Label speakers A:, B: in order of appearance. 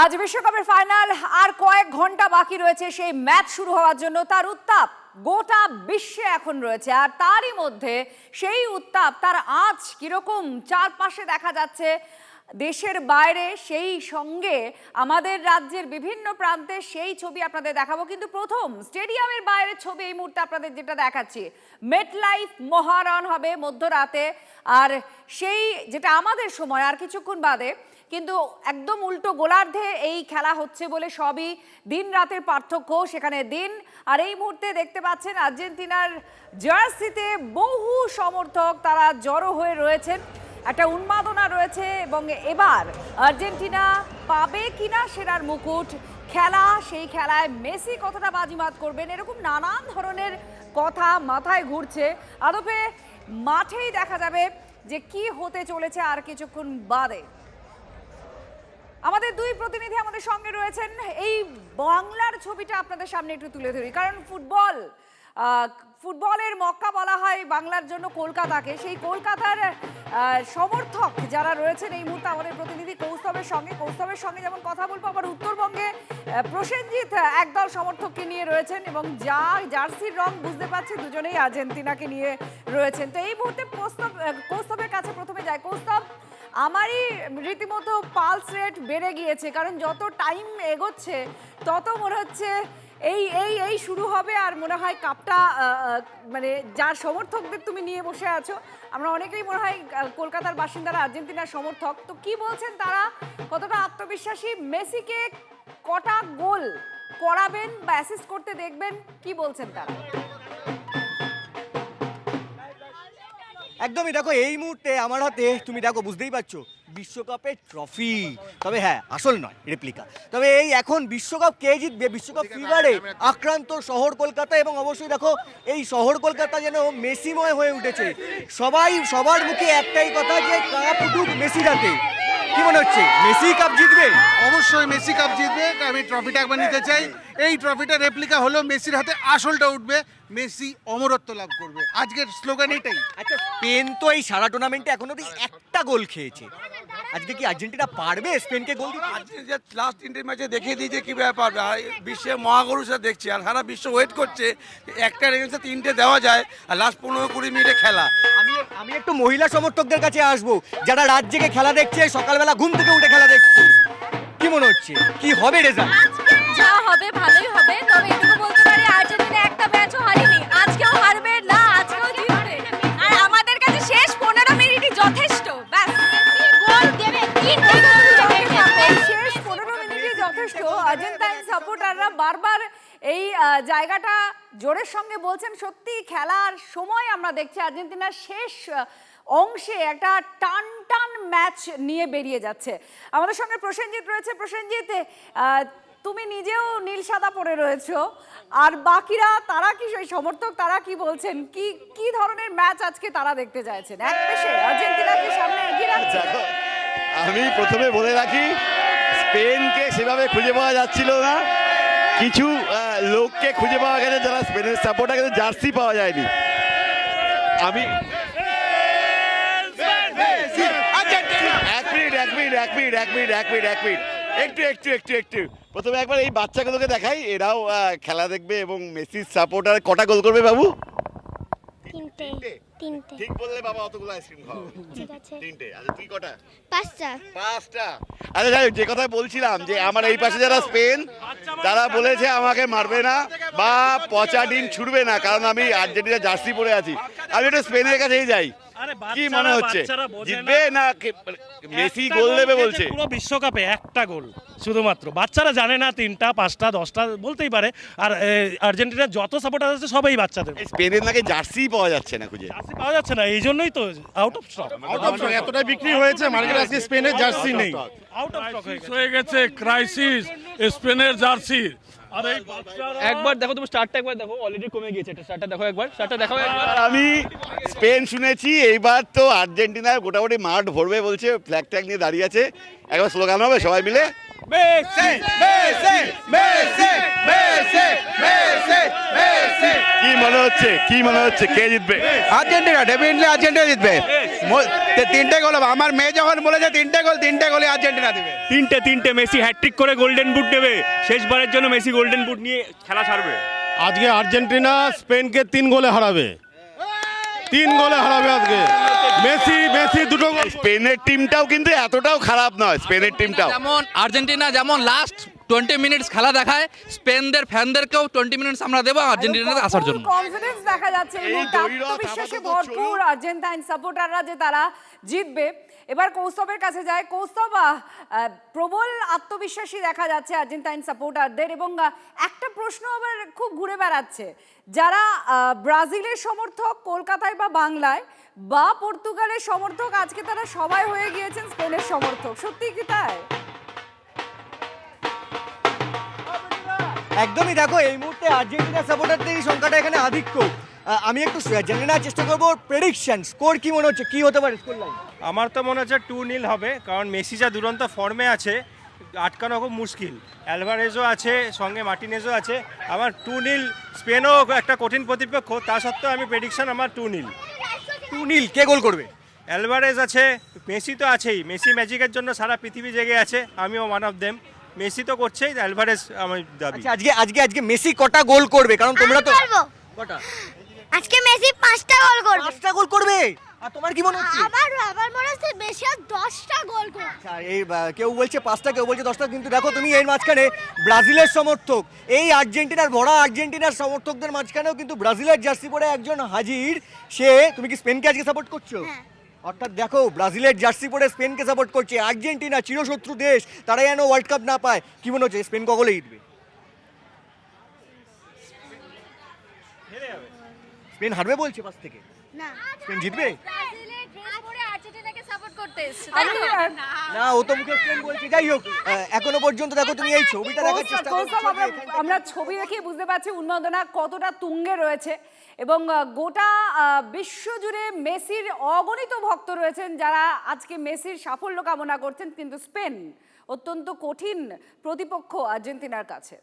A: আজ বিশ্বকাপের ফাইনাল আর কয়েক ঘন্টা বাকি রয়েছে সেই ম্যাচ শুরু হওয়ার জন্য। তার উত্তাপ গোটা বিশ্বে এখন রয়েছে, আর তারই মধ্যে সেই উত্তাপ তার আঁচ কিরকম চারপাশে দেখা যাচ্ছে দেশের বাইরে, সেই সঙ্গে আমাদের রাজ্যের বিভিন্ন প্রান্তে সেই ছবি আপনাদের দেখাবো। কিন্তু প্রথম স্টেডিয়ামের বাইরের ছবি এই মুহূর্তে আপনাদের যেটা দেখাচ্ছি, মেটলাইফ মহারণ হবে মধ্যরাতে, আর সেই যেটা আমাদের সময় আর কিছুক্ষণ বাদে, কিন্তু একদম উল্টো গোলার্ধে এই খেলা হচ্ছে বলে সবই দিন রাতের পার্থক্য। সেখানে দিন, আর এই মুহূর্তে দেখতে পাচ্ছেন আর্জেন্টিনার জার্সিতে বহু সমর্থক তারা জড়ো হয়ে রয়েছেন, একটা উন্মাদনা রয়েছে। এবং এবার আর্জেন্টিনা পাবে কিনা সেরার মুকুট, খেলা সেই খেলায় মেসি কতটা বাজিমাত করবেন, এরকম নানান ধরনের কথা মাথায় ঘুরছে। আদপে মাঠেই দেখা যাবে যে কি হতে চলেছে আর কিছুক্ষণ বাদে। আমাদের দুই প্রতিনিধি আমাদের সঙ্গে রয়েছেন, এই বাংলার ছবিটা আপনাদের সামনে একটু তুলে ধরি, কারণ ফুটবলের মক্কা বলা হয় বাংলার জন্য কলকাতাকে। সেই কলকাতার সমর্থক যারা রয়েছেন এই মুহূর্তে আমাদের প্রতিনিধি কৌস্তবের সঙ্গে যেমন কথা বলবো, আবার উত্তরবঙ্গে প্রসেনজিৎ একদল সমর্থককে নিয়ে রয়েছেন, এবং যা জার্সির রং বুঝতে পারছি দুজনেই আর্জেন্টিনাকে নিয়ে রয়েছেন। তো এই মুহূর্তে কৌস্তবের কাছে প্রথমে যায়। কৌস্তব, আমারই রীতিমতো পালস রেট বেড়ে গিয়েছে, কারণ যত টাইম এগোচ্ছে তত মনে হচ্ছে এই এই এই শুরু হবে, আর মনে হয় কাপটা মানে যার সমর্থকদের তুমি নিয়ে বসে আছো, আমরা অনেকেই মনে হয় কলকাতার বাসিন্দারা আর্জেন্টিনার সমর্থক। তো কি বলছেন তারা, কতটা আত্মবিশ্বাসী, মেসিকে কটা গোল করাবেন বা অ্যাসিস্ট করতে দেখবেন, কি বলছেন তারা?
B: একদমই, দেখো এই মুহূর্তে আমার হাতে তুমি দেখো বুঝতেই পারছো বিশ্বকাপের ট্রফি, তবে হ্যাঁ আসল নয়, রেপ্লিকা। তবে এই এখন বিশ্বকাপ কে জিতবে, বিশ্বকাপ ফিভারে আক্রান্ত শহর কলকাতা, এবং অবশ্যই দেখো এই শহর কলকাতা যেন মেসিময় হয়ে উঠেছে। সবার মুখে একটাই কথা যে কাপ উঠুক মেসির হাতে। কি মনে হচ্ছে মেসি কাপ জিতবে?
C: অবশ্যই মেসি কাপ জিতবে। আমি ট্রফিটা একবার নিতে চাই। এই ট্রফিটা রেপ্লিকা হলো, মেসির হাতে আসলটা উঠবে, মেসি অমরত্ব লাভ করবে। আজকের স্লোগান এটাই।
B: আচ্ছা, স্পেন তো এই সারা টুর্নামেন্টে এখন অব্দি একটা গোল খেয়েছে, আজকে কি আর্জেন্টিনা পারবে স্পেনকে গোল দিতে?
D: আজকে যে লাস্ট 3টে ম্যাচে দেখিয়ে দিয়েছে কি ব্যাপার, বিশ্বে মহাগরু সে দেখছি, আর সারা বিশ্ব ওয়েট করছে একটা রেগেন্সে 3টে দেওয়া যায়, আর লাস্ট 15-20 মিনিটে খেলা।
B: আমি একটু মহিলা সমর্থকদের কাছে আসবো, যারা রাত জেগে খেলা দেখছে, সকালবেলা ঘুম থেকে উঠে খেলা দেখছে, কি মনে হচ্ছে কি হবে রেজাল্ট?
E: যা হবে ভালোই হবে, তবে এটুকু বলতে পারি আর্জেন্টিনা একটা ম্যাচও হারেনি, আজকেও হারবে না, আজকেও জিতবে। আর আমাদের কাছে শেষ 15 মিনিটই যথেষ্ট, ব্যাস গোল দেবে, 3 গোল দেবে।
A: শেষ 15 মিনিটই যথেষ্ট। আর্জেন্টাইন সাপোর্টাররা বারবার এই জায়গাটা জোরের সঙ্গে বলছেন। সত্যি খেলার সময় আমরা দেখছি আর্জেন্টিনার শেষ অংশে একটা টান ম্যাচ নিয়ে বেরিয়ে যাচ্ছে। আমাদের সঙ্গে প্রসেনজিৎ রয়েছে। প্রসেনজিৎ, তুমি নিজেও নীল সাদা পরে রয়েছো, আর বাকিরা তারা কি, সেই সমর্থক তারা কি বলছেন, কি ধরনের ম্যাচ আজকে তারা দেখতে চাইছেন? এক পেশে আর্জেন্টিনাকে সামনে এগিয়ে রাখছে।
F: আমি প্রথমে বলে রাখি, স্পেনকে সেভাবে খুঁজে পাওয়া যাচ্ছিল না, কিছু লোককে খুঁজে পাওয়া গেছে যারা স্পেনের সাপোর্টার, কিন্তু জার্সি পাওয়া যায়নি। আমি একটু প্রথমে একবার এই বাচ্চাগুলোকে দেখাই, এরাও খেলা দেখবে এবং মেসির সাপোর্টার। কটা গোল করবে বাবু?
G: তিনটে।
F: ঠিক বললে বাবা, অতগুলো আইসক্রিম খাও।
G: ঠিক আছে।
F: তিনটে। আচ্ছা তুই কটা?
G: পাঁচটা।
F: আচ্ছা যাই হোক, যে কথা বলছিলাম যে আমার এই পাশে যারা স্পেন, তারা বলেছে আমাকে মারবে না বা পচা ডিম ছুড়বে না, কারণ আমি আর্জেন্টিনা জার্সি পরে আছি। আমি একটু স্পেনের কাছেই যাই, কি মনে হচ্ছে জিতবে না মেসি গোল দেবে বলছে?
H: পুরো বিশ্বকাপে একটা গোল শুধুমাত্র, বাচ্চারা জানে না 3টা 5টা 10টা বলতেই পারে। আর আর্জেন্টিনার যত সাপোর্টার আছে সবাই বাচ্চাদের।
F: স্পেনের নাকি জার্সি পাওয়া যাচ্ছে না, খুঁজে
H: জার্সি পাওয়া যাচ্ছে না, এই জন্যই তো আউট অফ স্টক।
C: এতটাই বিক্রি হয়েছে মার্কেটে, আজকে স্পেনের জার্সি নেই।
H: আউট অফ স্টক
I: হয়ে গেছে ক্রাইসিস স্পেনের জার্সির।
J: একবার দেখো, তুমি স্টার্টটা একবার দেখো, অলরেডি কমে গিয়েছে। এটা স্টার্টটা দেখো একবার, স্টার্টটা দেখো একবার।
F: আমি স্পেন শুনেছি, এইবার তো আর্জেন্টিনায় মোটামুটি মাঠ ভরবে বলছে, ফ্ল্যাগ ট্যাগ নিয়ে দাঁড়িয়ে আছে। একবার স্লোগান হবে সবাই মিলে,
C: Messi Messi Messi Messi Messi Messi
F: কি মনে হচ্ছে কে জিতবে?
C: আর্জেন্টিনা, ডেফিনেটলি আর্জেন্টিনা জিতবে। তিনটে গোল হবে। আমার মেয়ে যখন বলেছে তিনটে গোলে আর্জেন্টিনা দেবে।
J: তিনটে মেসি হ্যাটট্রিক করে গোল্ডেন বুট নেবে, শেষবারের জন্য মেসি গোল্ডেন বুট নিয়ে খেলা ছাড়বে।
I: আজকে আর্জেন্টিনা স্পেনকে 3 গোলে হারাবে, 3 গোলে হারাবে আজকে। মেসি দুটো গোল।
F: স্পেনের টিমটাও কিন্তু এতটাও খারাপ নয়, স্পেনের টিমটাও।
J: যেমন আর্জেন্টিনা যেমন লাস্ট 20 মিনিটস খেলা দেখায়, স্পেনদের ফ্যানদেরকেও 20 মিনিটস আমরা দেবো আর্জেন্টিনাতে আসার জন্য।
A: কনফিডেন্স দেখা যাচ্ছে এই মুহূর্তে, আত্মবিশ্বাসে ভরপুর আর্জেন্টাইন সাপোর্টাররা যে তারা জিতবে। এবার কৌস্তবের কাছে যায়। কৌস্তব, প্রবল আত্মবিশ্বাসী দেখা যাচ্ছে আর্জেন্টাইন সাপোর্টারদের, এবং একটা প্রশ্ন আবার খুব ঘুরে বেড়াচ্ছে, যারা ব্রাজিলের সমর্থক কলকাতায় বা বাংলায় বা পর্তুগালের সমর্থক, আজকে তারা সবাই হয়ে গিয়েছেন স্পেনের সমর্থক, সত্যি কি তাই?
B: একদমই, দেখো এই মুহূর্তে আর্জেন্টিনা সাপোর্টারদের সংখ্যাটা এখানে আধিক্য। আমি একটু জেনে নেওয়ার চেষ্টা করবো প্রেডিকশন, স্কোর কি মনে হচ্ছে, কি হতে পারে স্কোর লাইন?
H: আমার তো মনে হচ্ছে 2-0 হবে, কারণ মেসি যা দুরন্ত ফর্মে আছে, আটকানো খুব মুশকিল। অ্যালভারেজও আছে, সঙ্গে মার্টিনেজও আছে। আমার 2-0, স্পেনও একটা কঠিন প্রতিপক্ষ, তা সত্ত্বেও আমি প্রেডিকশন আমার 2-0।
B: 2-0, কে গোল করবে?
H: অ্যালভারেজ আছে, মেসি তো আছেই, মেসি ম্যাজিকের জন্য সারা পৃথিবী জেগে আছে, আমিও ওয়ান অফ দেম। মেসি তো করছেই, অ্যালভারেজ আমার দাবি।
B: আচ্ছা, আজকে মেসি কটা গোল করবে? কারণ তোমরা তো কটা?
G: আজকে মেসি 5টা গোল করবে।
B: 5টা গোল করবে। আর তোমার কি মনে হচ্ছে?
G: আবার মনে হচ্ছে বেশি আর 10টা গোল করবে।
B: আচ্ছা, এই কেউ বলছে 5টা, কেউ বলছে 10টা, কিন্তু দেখো তুমি এর মাঝখানে ব্রাজিলের সমর্থক, এই আর্জেন্টিনার ভরা আর্জেন্টিনার সমর্থকদের মাঝখানেও কিন্তু ব্রাজিলের জার্সি পরে একজন হাজির। সে, তুমি কি স্পেনকে আজকে সাপোর্ট করছো? অর্থাৎ দেখো, ব্রাজিলের জার্সি পরে স্পেনকে সাপোর্ট করছে। আর্জেন্টিনা চিরশত্রু দেশ, তারা যেন ওয়ার্ল্ড কাপ না পায়। কি মনে হচ্ছে স্পেন কগলে জিতবে? স্পেন হারবে বলছে পাশ থেকে,
G: না,
B: স্পেন জিতবে
E: ব্রাজিলের ড্রেস পরে আর্জেন্টিনাকে সাপোর্ট করতে এসেছে।
B: না, ও তো মুখে স্পেন বলছে। যাই হোক, এখনো পর্যন্ত দেখো তুমি এই ছবিটা দেখার চেষ্টা
A: কৌস্তব,
B: করছো।
A: আমরা ছবি দেখে বুঝতে পারছি উন্মাদনা কতটা তুঙ্গে রয়েছে, এবং গোটা বিশ্বজুড়ে মেসির অগণিত ভক্ত রয়েছেন যারা আজকে মেসির সাফল্য কামনা করছেন, কিন্তু স্পেন অত্যন্ত কঠিন প্রতিপক্ষ আর্জেন্টিনার কাছে।